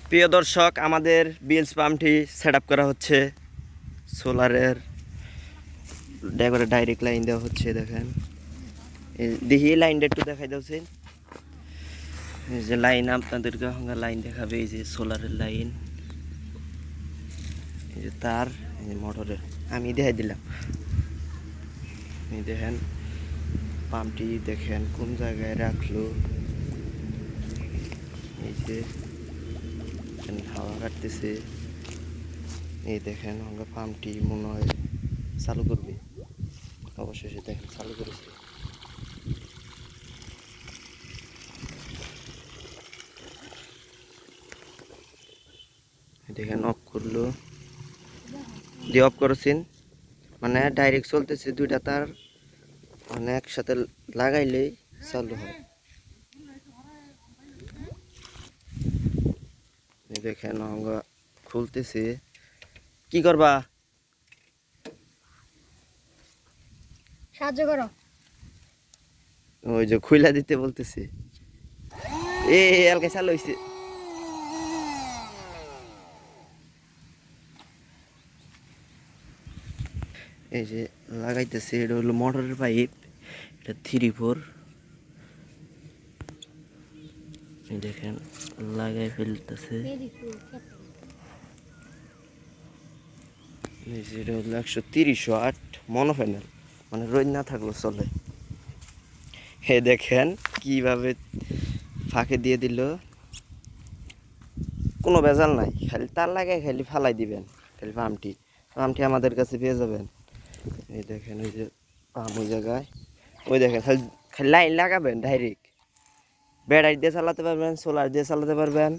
প্রিয় দর্শক, আমাদের বিএলস পাম্পটি সেট আপ করা হচ্ছে। সোলারের করে ডাইরেক্ট লাইন দেওয়া হচ্ছে। দেখেন, দেখি লাইনটা একটু দেখাই যাচ্ছে। এই যে লাইন আপনাদেরকে লাইন দেখাবে। এই যে সোলারের লাইন, এই যে তার, এই যে মোটরের আমি দেখাই দিলাম। এই দেখেন পাম্পটি, দেখেন কোন জায়গায় রাখলো। এই যে হাওয়া কাটতেছে। এই দেখেন আমরা পাম্পটি মনে হয় চালু করবে। অবশেষে দেখেন চালু করেছে। দেখেন অফ করলো, দিয়ে অফ করেছেন মানে ডাইরেক্ট চলতেছে। দুইটা তার মানে একসাথে লাগাইলেই চালু হয়। দেখেন আমরা খুলতেছে। কি করবা? সাহায্য করো। ওই যে খুইলা দিতে বলতেছে। এলকে চালু হয়েছে। এই যে লাগাইতেছে, এটা হলো মোটরের পাইপ, এটা 3-4। দেখেন লাগাই ফেলতেছে। এটা হলো 130 ওয়াট মনোপ্যানেল, মানে রোদ না থাকলেও চলে। হে দেখেন কিভাবে ফাঁকে দিয়ে দিল, কোনো ভেজাল নাই। খালি তার লাগাই খালি ফালাই দিবেন। খালি পাম্পটি আমাদের কাছে পেয়ে যাবেন। এই দেখেন ওই যে পাম্প ওই জায়গায়, ওই দেখেন খালি খালি লাইন লাগাবেন। ডাইরেক্ট ব্যাটারি দিয়ে চালাতে পারবেন, সোলার দিয়ে চালাতে পারবেন।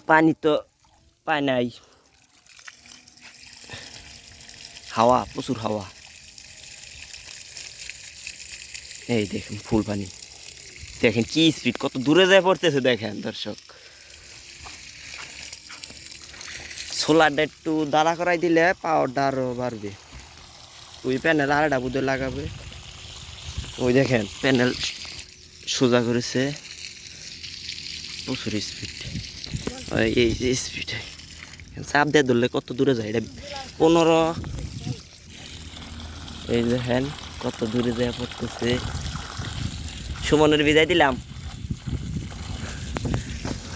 পানি তো পায় নাই, হাওয়া, প্রচুর হাওয়া। এই দেখেন ফুল পানি, দেখেন কি স্পিড, কত দূরে যায় পড়তেছে। দেখেন দর্শক, সোলারটা একটু দাঁড়া করাই দিলে পাওয়ারটা আরও বাড়বে। ওই প্যানেল আরেকটা বুধে লাগাবে। ওই দেখেন প্যানেল সোজা করেছে, প্রচুর স্পিড। এই যে স্পিড, চাপ দিয়ে ধরলে কত দূরে যায় এটা, 15। এই দেখেন কত দূরে যায় পড়তেছে। সুমনের বিদায় দিলাম,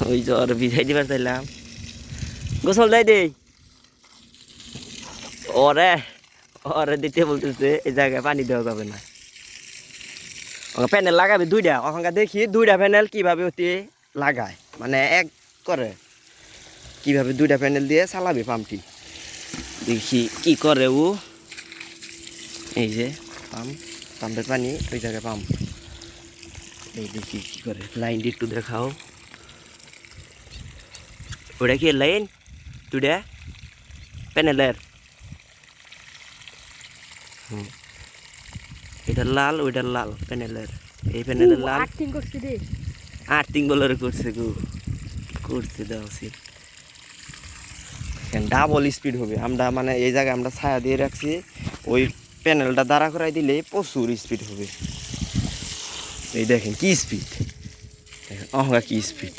ওই জ্বর বিদায় দিবার চাইলাম। গোসল দেয় দেই ওরে, ওরে দিতে বলতেছে এই জায়গায় পানি দেওয়া যাবে না। প্যানেল লাগাবে দুইটা। ওখানকার দেখি দুইটা প্যানেল কিভাবে অতি লাগায়, মানে এক করে কিভাবে দুইটা প্যানেল দিয়ে চালাবে পাম্পটি। দেখি কি করে ও। এই যে পাম্পের পানি, ওই জায়গায় পাম্প। এই দেখি কি করে, লাইনটি একটু দেখাও। ওটা কি লাইন? দুইটা প্যানেলের, এটা লাল, ওইটার লাল প্যানেলের। এই প্যানেলের লাল। আর্থিং বলার করছে গো, করছে দেওয়া উচিত। ডাবল স্পিড হবে। আমরা মানে এই জায়গায় আমরা ছায়া দিয়ে রাখছি, ওই প্যানেলটা দাঁড়া করাই দিলে প্রচুর স্পিড হবে। এই দেখেন কি স্পিড, দেখেন অহংকার কি স্পিড।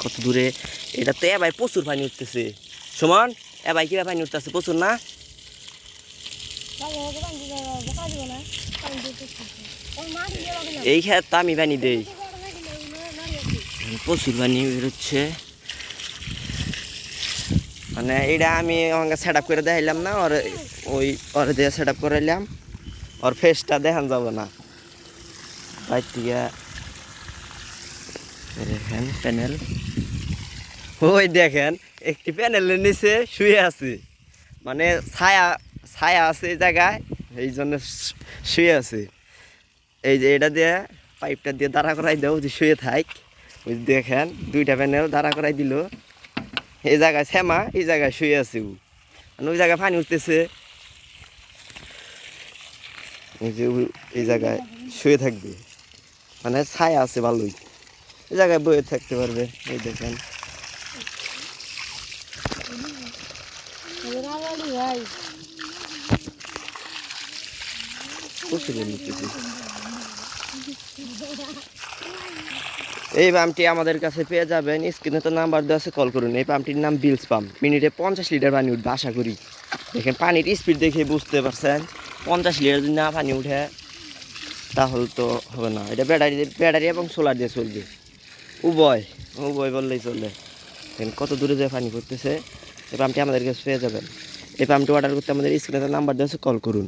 কত দূরে এটা তো। ভাই প্রচুর পানি উঠতেছে। সমান ভাই কিভাবে পানি উঠতেছে প্রচুর না? এই খেত আমি পানি দেই, প্রচুর পানি বেরোচ্ছে। মানে এটা আমি আমাকে সেট আপ করে দেখাইলাম না, ওর ওই ওর দিয়ে সেট আপ করাইলাম। ওর ফেসটা দেখান যাব না বাইর থেকে। দেখেন প্যানেল, ওই দেখেন একটি প্যানেলের নিচে শুয়ে আছে, মানে ছায়া ছায়া আছে এই জায়গায়, এই জন্য শুয়ে আছে। এই যে এটা দিয়ে পাইপটা দিয়ে দাঁড়া করাই দাও, যে শুয়ে থাক। ওই দেখেন দুইটা প্যানেল দাঁড়া করাই দিল। এই জায়গায় শ্যামা, এই জায়গায় শুয়ে আছে ও, ওই জায়গায় পানি উঠতেছে। এই যে এই জায়গায় শুয়ে থাকবে, মানে ছায়া আছে ভালোই, এই জায়গায় বয়ে থাকতে পারবে। এই দেখেন প্রচুর নিতেছি। এই পাম্পটি আমাদের কাছে পেয়ে যাবেন, স্ক্রিনে তো নাম্বার দেওয়া আছে, কল করুন। এই পাম্পটির নাম বিলস পাম্প। মিনিটে 50 লিটার পানি উঠবে আশা করি। দেখেন পানির স্পিড দেখে বুঝতে পারছেন, 50 লিটার যদি না পানি উঠে তাহলে তো হবে না। এটা ব্যাটারি এবং সোলার দিয়ে চলবে, উভয় বললেই চলে। দেখেন কত দূরে যায় পানি পড়তেছে। এই পাম্পটি আমাদের কাছে পেয়ে যাবেন। এই পাম্পটি অর্ডার করতে আমাদের স্ক্রিনে নাম্বার দেওয়া আছে, কল করুন।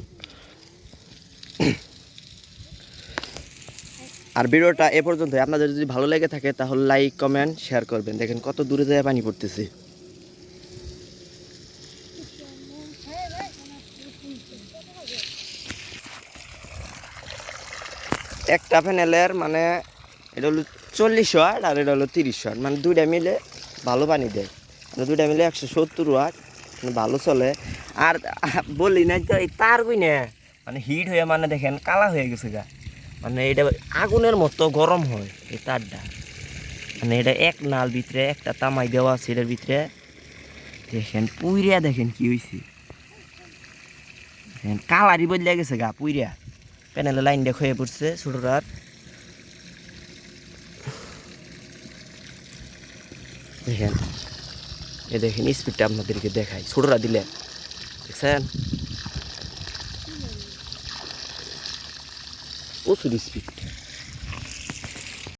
আর ভিডিওটা এ পর্যন্ত, আপনাদের যদি ভালো লেগে থাকে তাহলে লাইক কমেন্ট শেয়ার করবেন। দেখেন কত দূরে যায় পানি পড়তেছে। একটা প্যানেলের মানে এটা হলো 40 ওয়াট আর এটা হলো 30 ওয়াট, মানে দুইটা মিলে ভালো পানি দেয়। মানে দুইটা মিলে 170 ওয়াট, মানে ভালো চলে। আর বলি না তো এই তার কই না মানে হিট হয়ে মানে দেখেন কালা হয়ে গেছে গা, মানে এটা আগুনের মতো গরম হয় এই তারটা। মানে এটা এক নাল ভিতরে একটা তামাই দেওয়া আছে, এটার ভিতরে দেখেন পুইরিয়া, দেখেন কি হয়েছে, দেখেন কালারই বদলে গেছে গা পুইরিয়া। প্যানেলে লাইন দেখ হয়ে পড়ছে ছোটরার। দেখেন এ দেখেন স্পিডটা আপনাদেরকে দেখাই, ছোটরা দিলে দেখছেন প্রচুর স্পিড।